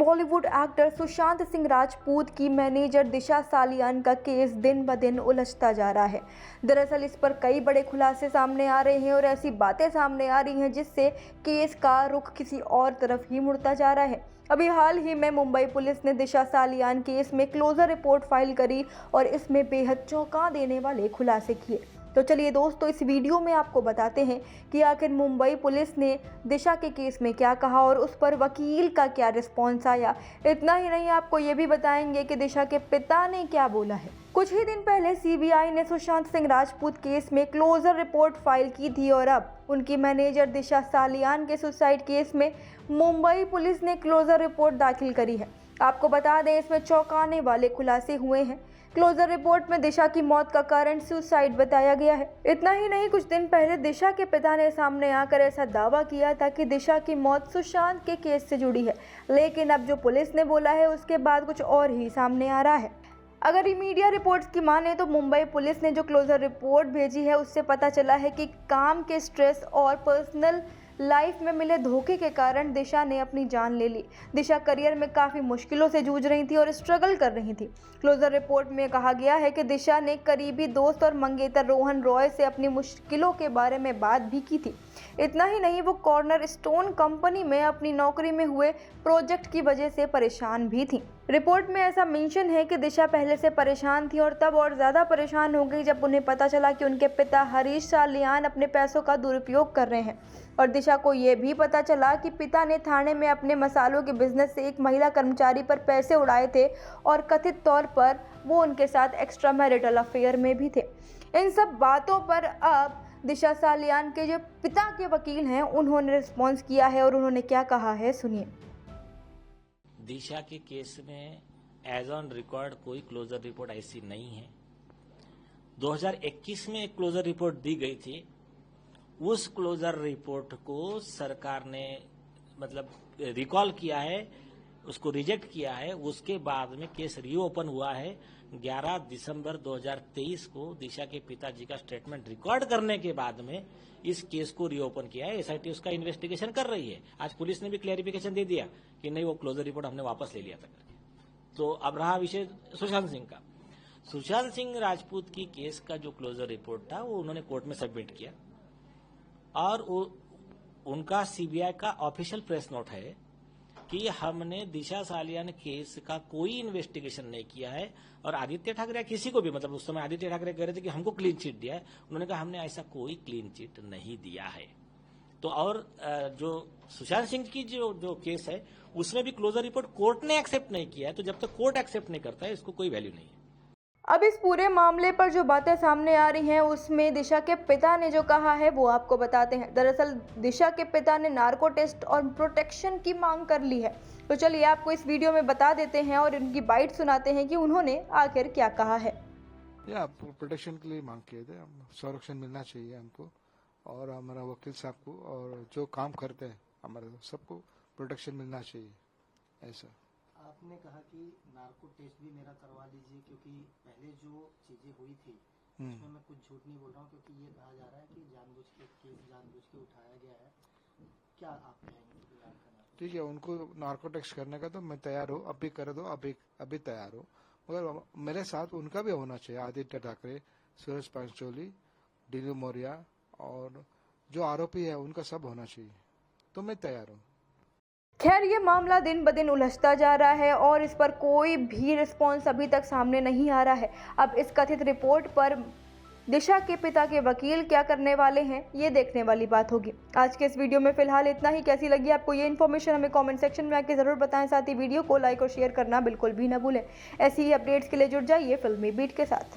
Bollywood actor Sushant Singh Rajput की manager दिशा सालियान का case दिन ब दिन उलझता जा रहा है। दरअसल इस पर कई बड़े खुलासे सामने आ रहे हैं और ऐसी बातें सामने आ रही हैं जिससे केस का रुख किसी और तरफ ही मुड़ता जा रहा है। अभी हाल ही में मुंबई पुलिस ने दिशा सालियान केस में क्लोजर रिपोर्ट फाइल करी और इसमें बेहद चौंका देने वाले खुलासे किए। तो चलिए दोस्तों, इस वीडियो में आपको बताते हैं कि आखिर मुंबई पुलिस ने दिशा के केस में क्या कहा और उस पर वकील का क्या रिस्पॉन्स आया। इतना ही नहीं, आपको ये भी बताएंगे कि दिशा के पिता ने क्या बोला है। कुछ ही दिन पहले सीबीआई ने सुशांत सिंह राजपूत केस में क्लोजर रिपोर्ट फाइल की थी और अब उनकी मैनेजर दिशा सालियान के सुसाइड केस में मुंबई पुलिस ने क्लोजर रिपोर्ट दाखिल करी है। आपको बता दें, इसमें चौंकाने वाले खुलासे हुए हैं। क्लोजर रिपोर्ट में दिशा की मौत का कारण सुसाइड बताया गया है। इतना ही नहीं, कुछ दिन पहले दिशा के पिता ने सामने आकर ऐसा दावा किया था कि दिशा की मौत सुशांत के केस से जुड़ी है, लेकिन अब जो पुलिस ने बोला है उसके बाद कुछ और ही सामने आ रहा है। अगर ये मीडिया रिपोर्ट्स की माने तो मुंबई पुलिस ने जो क्लोजर रिपोर्ट भेजी है उससे पता चला है कि काम के स्ट्रेस और पर्सनल लाइफ में मिले धोखे के कारण दिशा ने अपनी जान ले ली। दिशा करियर में काफ़ी मुश्किलों से जूझ रही थी और स्ट्रगल कर रही थी। क्लोजर रिपोर्ट में कहा गया है कि दिशा ने करीबी दोस्त और मंगेतर रोहन रॉय से अपनी मुश्किलों के बारे में बात भी की थी। इतना ही नहीं, वो कॉर्नर स्टोन कंपनी में अपनी नौकरी में हुए प्रोजेक्ट की वजह से परेशान भी थी। रिपोर्ट में ऐसा मेंशन है कि दिशा पहले से परेशान थी और तब और ज़्यादा परेशान हो गई जब उन्हें पता चला कि उनके पिता हरीश सालियान अपने पैसों का दुरुपयोग कर रहे हैं। और दिशा को ये भी पता चला कि पिता ने थाने में अपने मसालों के बिजनेस से एक महिला कर्मचारी पर पैसे उड़ाए थे और कथित तौर पर वो उनके साथ एक्स्ट्रा मैरिटल अफेयर में भी थे। इन सब बातों पर अब दिशा सालियान के जो पिता के वकील हैं उन्होंने रिस्पॉन्स किया है और उन्होंने क्या कहा है, सुनिए। दिशा के केस में एज ऑन रिकॉर्ड कोई क्लोजर रिपोर्ट ऐसी नहीं है। 2021 में एक क्लोजर रिपोर्ट दी गई थी। उस क्लोजर रिपोर्ट को सरकार ने रिकॉल किया है, उसको रिजेक्ट किया है। उसके बाद में केस रीओपन हुआ है। 11 दिसंबर 2023 को दिशा के पिताजी का स्टेटमेंट रिकॉर्ड करने के बाद में इस केस को रीओपन किया है। एसआईटी उसका इन्वेस्टिगेशन कर रही है। आज पुलिस ने भी क्लैरिफिकेशन दे दिया कि नहीं, वो क्लोजर रिपोर्ट हमने वापस ले लिया था करके। तो अब रहा विषय सुशांत सिंह का। सुशांत सिंह राजपूत की केस का जो क्लोजर रिपोर्ट था वो उन्होंने कोर्ट में सबमिट किया और उनका सीबीआई का ऑफिशियल प्रेस नोट है कि हमने दिशा सालियान केस का कोई इन्वेस्टिगेशन नहीं किया है। और आदित्य ठाकरे किसी को भी, उस समय आदित्य ठाकरे कह रहे थे कि हमको क्लीन चिट दिया है। उन्होंने कहा हमने ऐसा कोई क्लीन चिट नहीं दिया है। तो और जो सुशांत सिंह की जो केस है उसमें भी क्लोजर रिपोर्ट कोर्ट ने एक्सेप्ट नहीं किया है। तो जब तक कोर्ट एक्सेप्ट नहीं करता है इसको कोई वैल्यू नहीं है। अब इस पूरे मामले पर जो बातें सामने आ रही हैं उसमें दिशा के पिता ने जो कहा है वो आपको बताते हैं। दरअसल दिशा के पिता ने नार्को टेस्ट और प्रोटेक्शन की मांग कर ली है। तो चलिए आपको इस वीडियो में बता देते हैं और इनकी बाइट सुनाते हैं कि उन्होंने आखिर क्या कहा है। या प्रोटेक्शन के लिए मांग किए थे, संरक्षण मिलना चाहिए हमको और हमारा वकील साहब को और जो काम करते हैं हमारे सबको प्रोटेक्शन मिलना चाहिए। ऐसा आपने कहा कि नार्को टेस्ट भी मेरा करवा लीजिए, क्योंकि पहले जो चीजें हुई थी उसमें मैं कुछ झूठ नहीं बोल रहा हूँ, क्योंकि ये कहा जा रहा है कि जानबूझ के उठाया गया है। क्या आप कहेंगे? ठीक है, उनको नार्को टेस्ट करने का तो मैं तैयार हूँ, अभी कर दो, अभी तैयार हूँ, मगर मेरे साथ उनका भी होना चाहिए। आदित्य ठाकरे, सुरेश पंचोली, डीलू मौर्य और जो आरोपी है उनका सब होना चाहिए। तो मैं तैयार हूँ। खैर, ये मामला दिन ब दिन उलझता जा रहा है और इस पर कोई भी रिस्पॉन्स अभी तक सामने नहीं आ रहा है। अब इस कथित रिपोर्ट पर दिशा के पिता के वकील क्या करने वाले हैं ये देखने वाली बात होगी। आज के इस वीडियो में फिलहाल इतना ही। कैसी लगी आपको ये इन्फॉर्मेशन हमें कमेंट सेक्शन में आके ज़रूर बताएं। साथ ही वीडियो को लाइक और शेयर करना बिल्कुल भी ना भूलें। ऐसी ही अपडेट्स के लिए जुड़ जाइए फिल्मी बीट के साथ।